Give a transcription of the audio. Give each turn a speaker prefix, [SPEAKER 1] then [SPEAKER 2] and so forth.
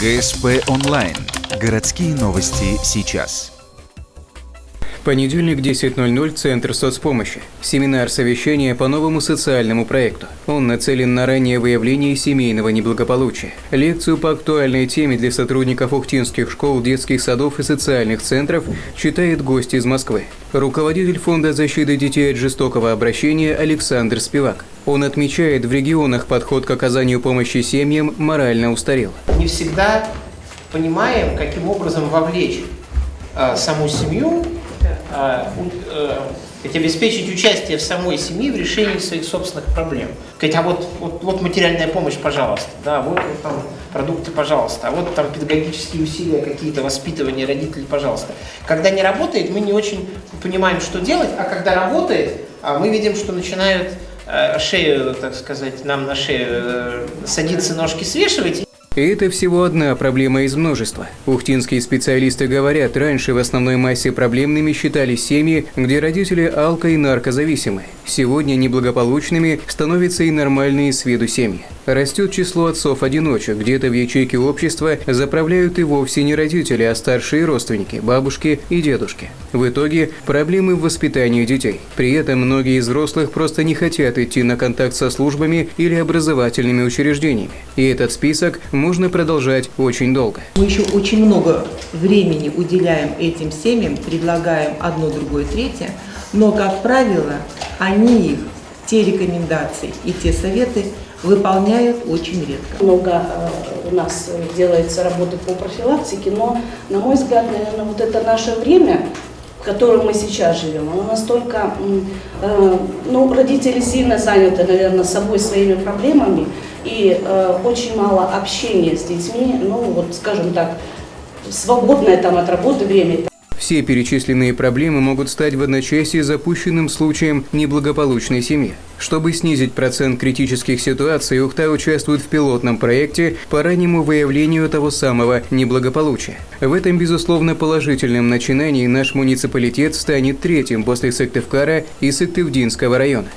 [SPEAKER 1] ГСП онлайн. Городские новости сейчас.
[SPEAKER 2] Понедельник, 10:00, Центр соцпомощи. Семинар-совещание по новому социальному проекту. Он нацелен на раннее выявление семейного неблагополучия. Лекцию по актуальной теме для сотрудников ухтинских школ, детских садов и социальных центров читает гость из Москвы. Руководитель Фонда защиты детей от жестокого обращения Александр Спивак. Он отмечает, в регионах подход к оказанию помощи семьям морально устарел.
[SPEAKER 3] Не всегда понимаем, каким образом вовлечь саму семью, обеспечить участие в самой семье в решении своих собственных проблем. Сказать, а вот материальная помощь, пожалуйста, да, вот там продукты, пожалуйста, а вот там педагогические усилия какие-то, воспитывание родителей, пожалуйста. Когда не работает, мы не очень понимаем, что делать, а когда работает, мы видим, что начинают шею, так сказать, нам на шею садиться, ножки свешивать.
[SPEAKER 2] И это всего одна проблема из множества. Ухтинские специалисты говорят, раньше в основной массе проблемными считались семьи, где родители алко- и наркозависимы. Сегодня неблагополучными становятся и нормальные с виду семьи. Растет число отцов-одиночек, где-то в ячейке общества заправляют и вовсе не родители, а старшие родственники, бабушки и дедушки. В итоге проблемы в воспитании детей. При этом многие из взрослых просто не хотят идти на контакт со службами или образовательными учреждениями. И этот список можно продолжать очень долго.
[SPEAKER 4] Мы еще очень много времени уделяем этим семьям, предлагаем одно, другое, третье, но, как правило, они их, те рекомендации и те советы выполняют очень редко.
[SPEAKER 5] Много у нас делается работы по профилактике, но, на мой взгляд, наверное, вот это наше время, в котором мы сейчас живем, оно настолько, родители сильно заняты, наверное, собой, своими проблемами, и очень мало общения с детьми, скажем так, свободное там от работы время.
[SPEAKER 2] Все перечисленные проблемы могут стать в одночасье запущенным случаем неблагополучной семьи. Чтобы снизить процент критических ситуаций, Ухта участвует в пилотном проекте по раннему выявлению того самого неблагополучия. В этом, безусловно, положительном начинании наш муниципалитет станет третьим после Сыктывкара и Сыктывдинского района.